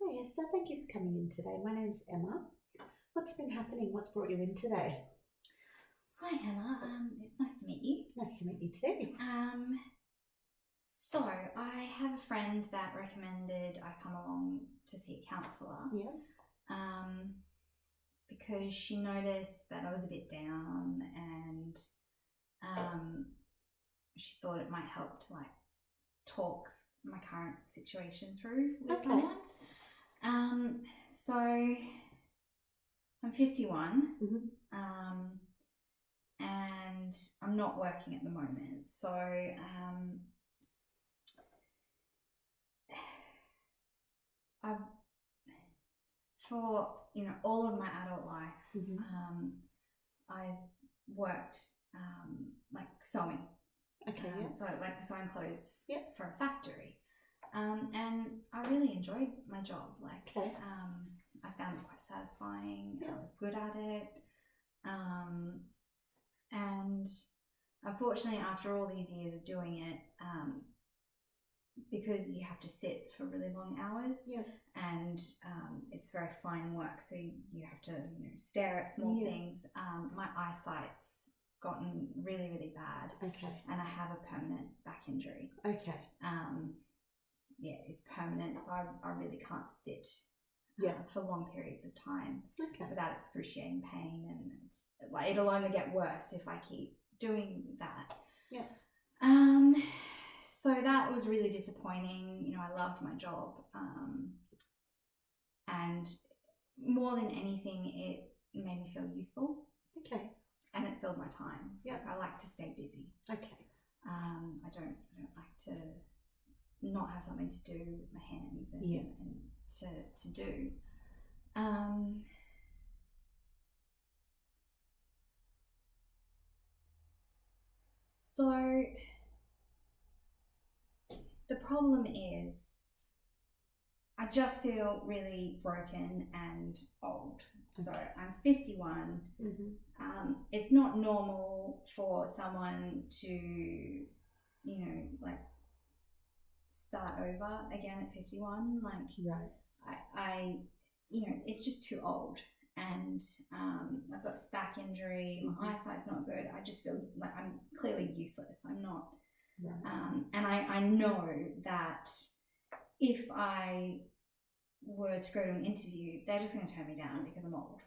Hi, Esther. Thank you for coming in today. My name's Emma. What's been happening? What's brought you in today? Hi Emma, it's nice to meet you. Nice to meet you too. So I have a friend that recommended I come along to see a counsellor. Yeah. Because she noticed that I was a bit down, and she thought it might help to talk my current situation through with someone. So I'm 51. Mm-hmm. And I'm not working at the moment. So I've, for all of my adult life, I've worked sewing. Okay. So sewing clothes Yep. for a factory. And I really enjoyed my job. I found it quite satisfying. Yeah. I was good at it. And unfortunately, after all these years of doing it, because you have to sit for really long hours, and it's very fine work, so you have to stare at small things. My eyesight's gotten really, really bad. Okay. And I have a permanent back injury. Okay. It's permanent, so I really can't sit for long periods of time without excruciating pain, and it's it'll only get worse if I keep doing that. So that was really disappointing. I loved my job, and more than anything, it made me feel useful. Okay. And it filled my time. Yeah. I like to stay busy. Okay. I don't like to not have something to do with my hands and to do. So the problem is I just feel really broken and old. Okay. So I'm 51. Mm-hmm. It's not normal for someone to, start over again at 51. Right. It's just too old. And I've got this back injury. My eyesight's not good. I just feel like I'm clearly useless. I'm not. Right. And I know that if I were to go to an interview, they're just going to turn me down because I'm old.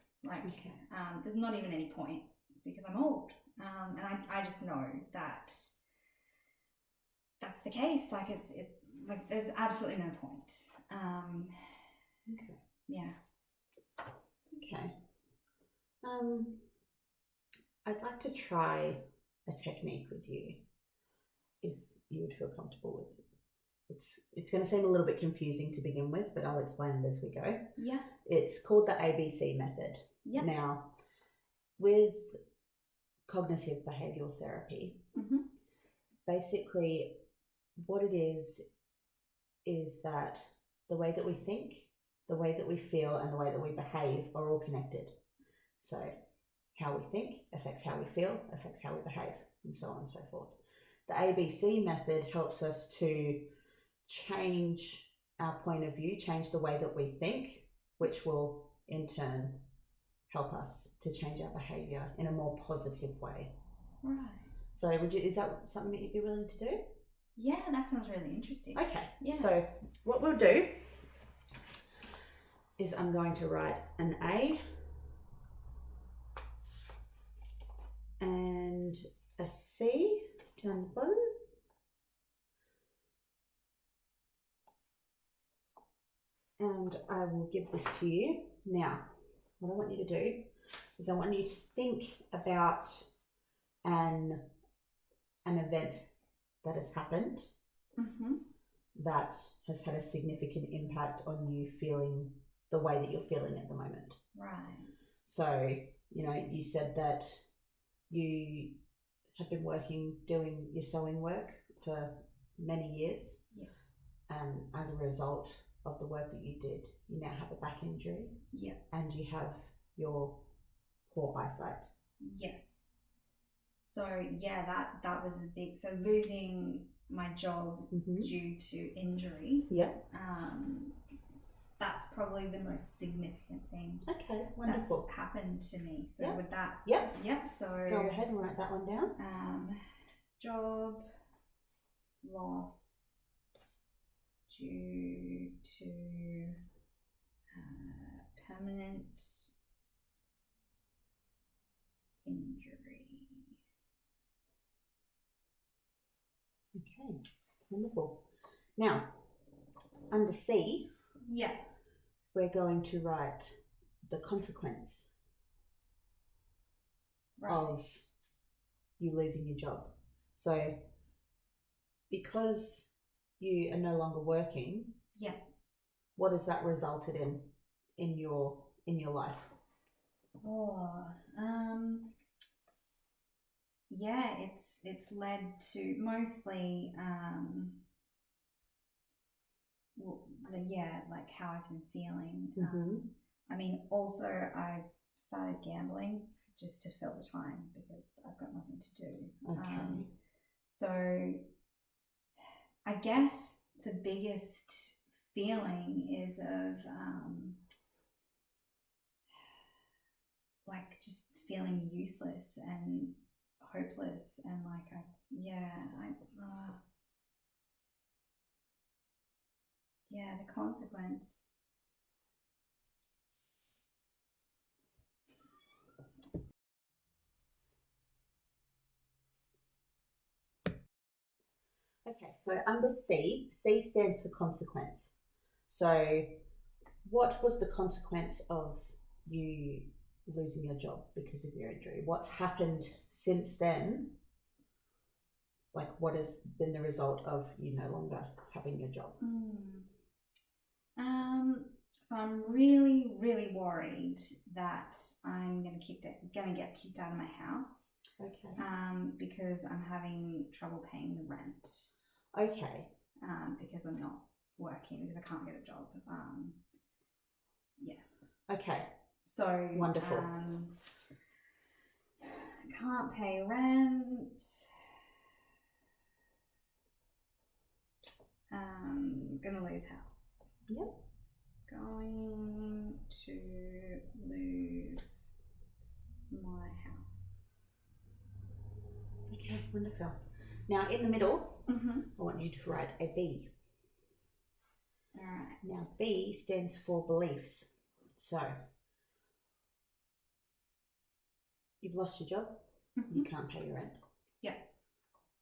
There's not even any point because I'm old. And I just know that that's the case. There's absolutely no point. Okay. Yeah. Okay. I'd like to try a technique with you, if you would feel comfortable with it. It's going to seem a little bit confusing to begin with, but I'll explain it as we go. Yeah. It's called the ABC method. Yeah. Now, with cognitive behavioural therapy, basically what it is that the way that we think, the way that we feel, and the way that we behave are all connected. So how we think affects how we feel, affects how we behave, and so on and so forth. The ABC method helps us to change our point of view, change the way that we think, which will in turn help us to change our behaviour in a more positive way. Right. So is that something that you'd be willing to do? Yeah, that sounds really interesting. Okay. Yeah. So what we'll do is I'm going to write an A and a C down the bottom. And I will give this to you. Now, what I want you to do is I want you to think about an event that has happened that has had a significant impact on you feeling the way that you're feeling at the moment. Right. So, you said that you have been doing your sewing work for many years. Yes. And as a result of the work that you did, you now have a back injury. Yeah. And you have your poor eyesight. Yes. So yeah, that was so losing my job due to injury. Yeah. that's probably the most significant thing Okay, wonderful. that's happened to me. So Yep. with that, Yep. So Go ahead and write that one down. Job loss due to permanent injury. Okay, wonderful. Now, under C, Yeah. we're going to write the consequence of you losing your job. So, because you are no longer working, what has that resulted in your life? Yeah, it's led to mostly like how I've been feeling. I mean, also I've started gambling just to fill the time because I've got nothing to do. Okay. So I guess the biggest feeling is of like just feeling useless and hopeless and like the consequence. Okay, so under C stands for consequence. So what was the consequence of you losing your job because of your injury? What's happened since then? Like, what has been the result of you no longer having your job? So I'm really, really worried that I'm gonna get kicked out of my house. Okay. Because I'm having trouble paying the rent. Okay. Because I'm not working because I can't get a job. Okay. So wonderful. Can't pay rent. Gonna lose house. Yep. Going to lose my house. Okay, wonderful. Now in the middle, I want you to write a B. All right. Now B stands for beliefs. So you've lost your job, you can't pay your rent. Yeah.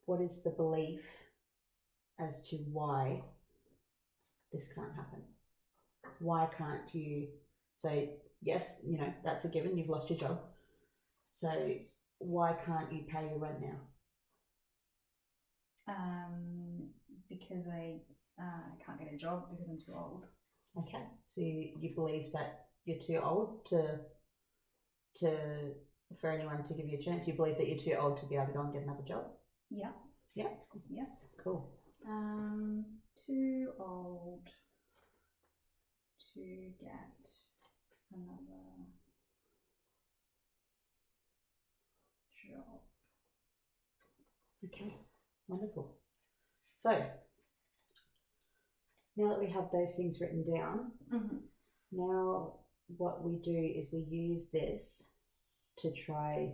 What is the belief as to why this can't happen? Why can't you say, yes, that's a given, you've lost your job. So why can't you pay your rent now? Because I can't get a job because I'm too old. Okay, so you believe that you're too old for anyone to give you a chance. You believe that you're too old to be able to go and get another job? Yeah. Yeah? Yeah. Cool. Too old to get another job. Okay, wonderful. So now that we have those things written down, now what we do is we use this to try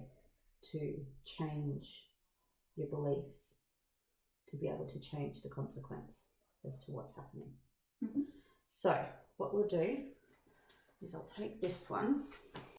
to change your beliefs, to be able to change the consequence as to what's happening. So what we'll do is I'll take this one